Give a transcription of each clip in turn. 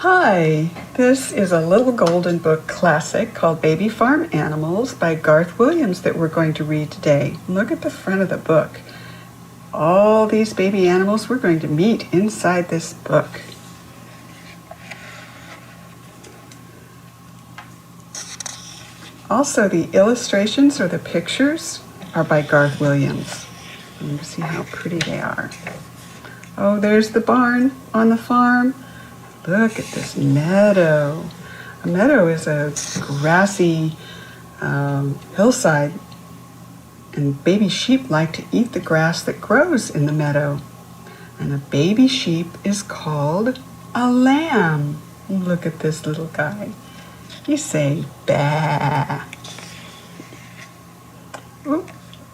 Hi, this is a little golden book classic called Baby Farm Animals by Garth Williams that we're going to read today. Look at the front of the book. All these baby animals we're going to meet inside this book. Also, the illustrations or the pictures are by Garth Williams. Let me see how pretty they are. Oh, there's the barn on the farm. Look at this meadow. A meadow is a grassy hillside, and baby sheep like to eat the grass that grows in the meadow. And a baby sheep is called a lamb. Look at this little guy. You say, "Bah." Ooh,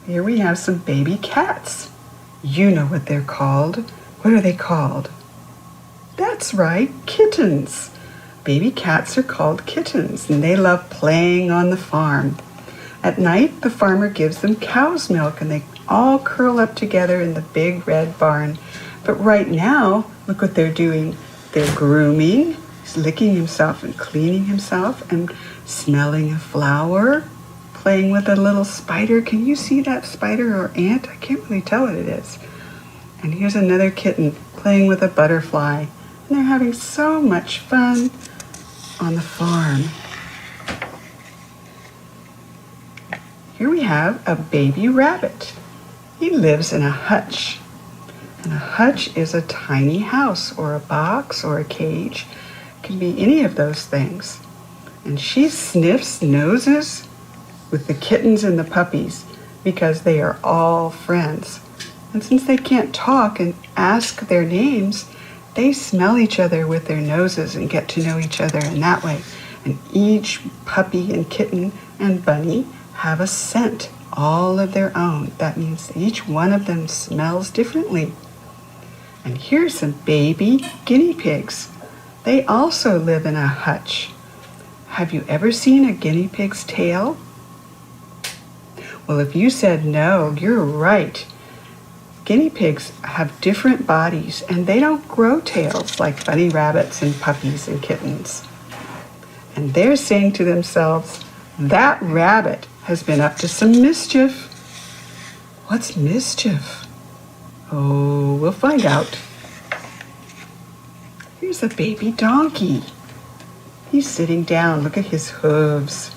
here we have some baby cats. You know what they're called. What are they called? That's right, kittens. Baby cats are called kittens, and they love playing on the farm. At night, the farmer gives them cow's milk, and they all curl up together in the big red barn. But right now, look what they're doing. They're grooming. He's licking himself and cleaning himself and smelling a flower, playing with a little spider. Can you see that spider or ant? I can't really tell what it is. And here's another kitten playing with a butterfly. And they're having so much fun on the farm. Here we have a baby rabbit. He lives in a hutch. And a hutch is a tiny house or a box or a cage. It can be any of those things. And she sniffs noses with the kittens and the puppies because they are all friends. And since they can't talk and ask their names, they smell each other with their noses and get to know each other in that way. And each puppy and kitten and bunny have a scent all of their own. That means each one of them smells differently. And here's some baby guinea pigs. They also live in a hutch. Have you ever seen a guinea pig's tail? Well, if you said no, you're right. Guinea pigs have different bodies, and they don't grow tails like bunny rabbits and puppies and kittens. And they're saying to themselves, that rabbit has been up to some mischief. What's mischief? Oh, we'll find out. Here's a baby donkey. He's sitting down. Look at his hooves.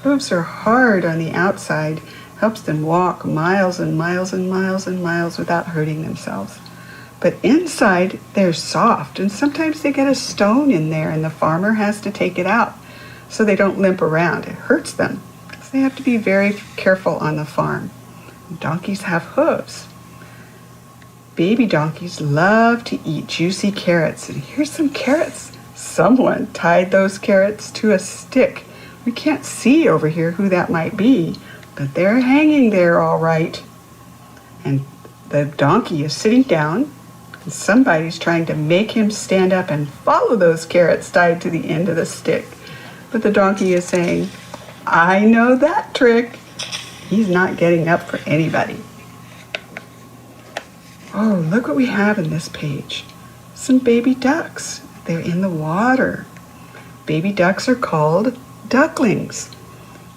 Hooves are hard on the outside. Helps them walk miles and miles and miles and miles without hurting themselves. But inside, they're soft, and sometimes they get a stone in there, and the farmer has to take it out so they don't limp around. It hurts them. So they have to be very careful on the farm. Donkeys have hooves. Baby donkeys love to eat juicy carrots, and here's some carrots. Someone tied those carrots to a stick. We can't see over here who that might be, but they're hanging there all right. And the donkey is sitting down, and somebody's trying to make him stand up and follow those carrots tied to the end of the stick. But the donkey is saying, I know that trick. He's not getting up for anybody. Oh, look what we have in this page. Some baby ducks. They're in the water. Baby ducks are called ducklings.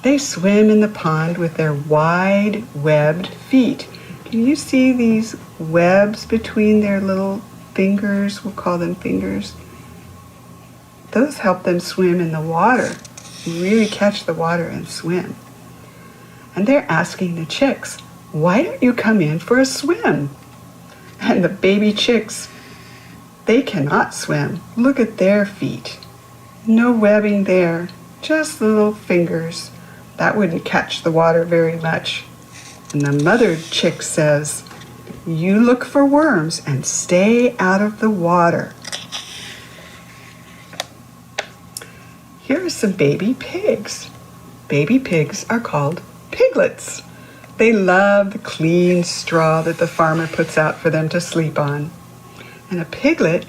They swim in the pond with their wide, webbed feet. Can you see these webs between their little fingers? We'll call them fingers. Those help them swim in the water. Really catch the water and swim. And they're asking the chicks, why don't you come in for a swim? And the baby chicks, they cannot swim. Look at their feet. No webbing there, just little fingers. That wouldn't catch the water very much. And the mother chick says, you look for worms and stay out of the water. Here are some baby pigs. Baby pigs are called piglets. They love the clean straw that the farmer puts out for them to sleep on. And a piglet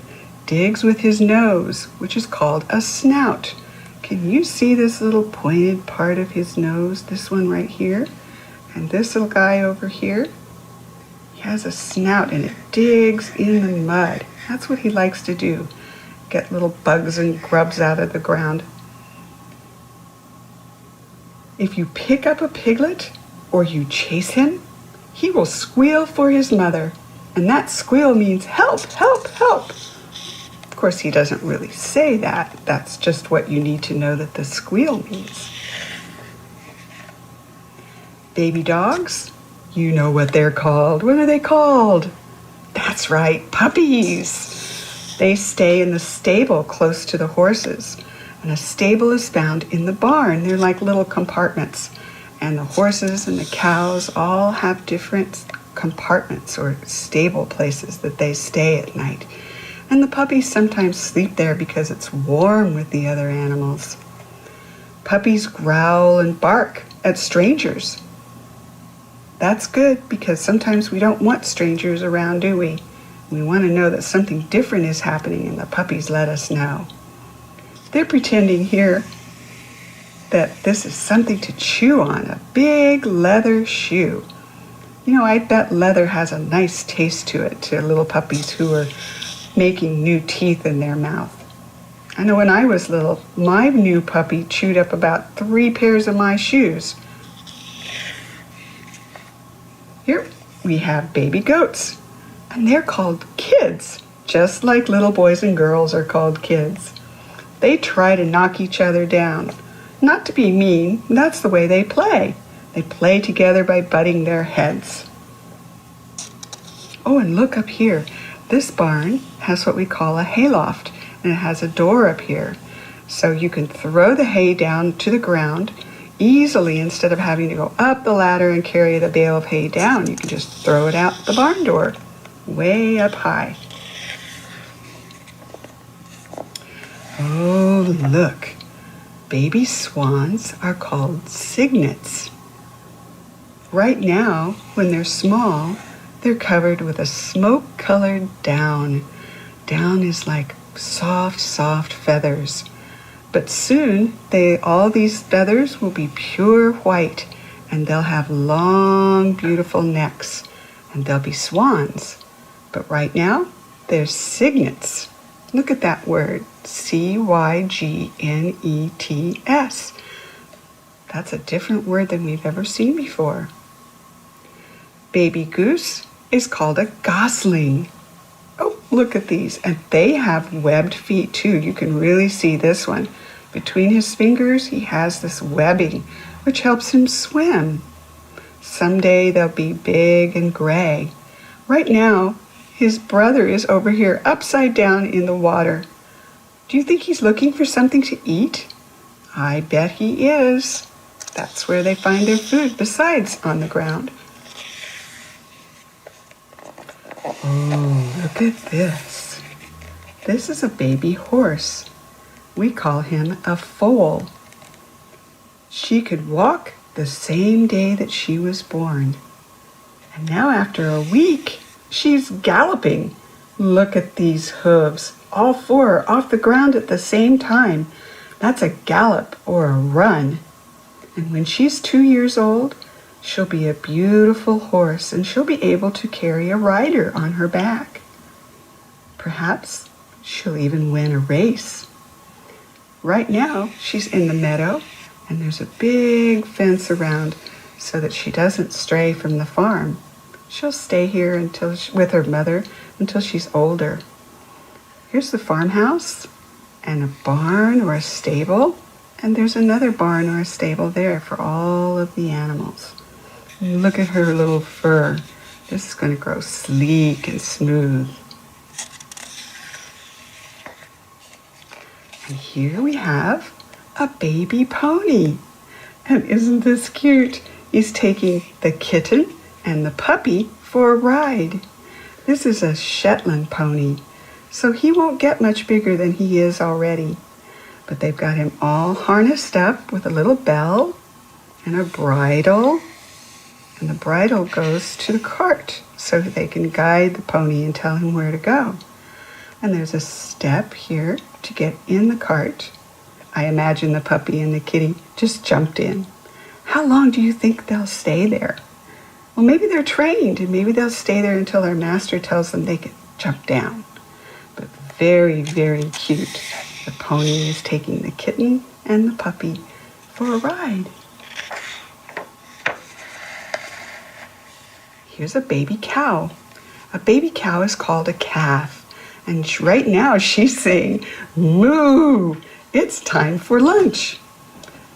digs with his nose, which is called a snout. Can you see this little pointed part of his nose? This one right here. And this little guy over here. He has a snout and it digs in the mud. That's what he likes to do. get little bugs and grubs out of the ground. If you pick up a piglet or you chase him, he will squeal for his mother, and that squeal means help, help, help. Of course, he doesn't really say that. That's just what you need to know that the squeal means. Baby dogs, you know what they're called. What are they called? That's right, puppies. They stay in the stable close to the horses. And a stable is found in the barn. They're like little compartments. And the horses and the cows all have different compartments or stable places that they stay at night. And the puppies sometimes sleep there because it's warm with the other animals. Puppies growl and bark at strangers. That's good because sometimes we don't want strangers around, do we? We want to know that something different is happening, and the puppies let us know. They're pretending here that this is something to chew on, a big leather shoe. You know, I bet leather has a nice taste to it to little puppies who are making new teeth in their mouth. I know when I was little, my new puppy chewed up about 3 pairs of my shoes. Here we have baby goats, and they're called kids, just like little boys and girls are called kids. They try to knock each other down. Not to be mean, that's the way they play. They play together by butting their heads. Oh, and look up here. This barn has what we call a hayloft, and it has a door up here. So you can throw the hay down to the ground easily instead of having to go up the ladder and carry the bale of hay down. You can just throw it out the barn door, way up high. Oh, look. Baby swans are called cygnets. Right now, when they're small, they're covered with a smoke-colored down. Down is like soft, soft feathers. But soon, all these feathers will be pure white, and they'll have long, beautiful necks, and they'll be swans. But right now, they're cygnets. Look at that word, cygnets. That's a different word than we've ever seen before. Baby goose is called a gosling. Oh, look at these. And they have webbed feet too. You can really see this one. Between his fingers, he has this webbing, which helps him swim. Someday they'll be big and gray. Right now, his brother is over here upside down in the water. Do you think he's looking for something to eat? I bet he is. That's where they find their food, besides on the ground. Oh, look at this. This is a baby horse. We call him a foal. She could walk the same day that she was born. And now after a week, she's galloping. Look at these hooves. All 4 are off the ground at the same time. That's a gallop or a run. And when she's 2 years old, she'll be a beautiful horse, and she'll be able to carry a rider on her back. Perhaps she'll even win a race. Right now, she's in the meadow, and there's a big fence around so that she doesn't stray from the farm. She'll stay here with her mother until she's older. Here's the farmhouse and a barn or a stable, and there's another barn or a stable there for all of the animals. And look at her little fur. This is going to grow sleek and smooth. And here we have a baby pony. And isn't this cute? He's taking the kitten and the puppy for a ride. This is a Shetland pony, so he won't get much bigger than he is already. But they've got him all harnessed up with a little bell and a bridle. And the bridle goes to the cart so that they can guide the pony and tell him where to go. And there's a step here to get in the cart. I imagine the puppy and the kitty just jumped in. How long do you think they'll stay there? Well, maybe they're trained, and maybe they'll stay there until their master tells them they can jump down. But very, very cute. The pony is taking the kitten and the puppy for a ride. Here's a baby cow. A baby cow is called a calf. And right now she's saying, "Moo, it's time for lunch."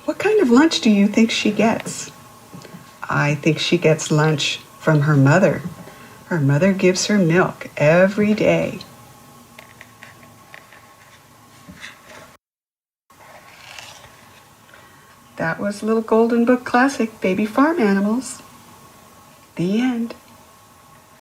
What kind of lunch do you think she gets? I think she gets lunch from her mother. Her mother gives her milk every day. That was Little Golden Book Classic, Baby Farm Animals. The end.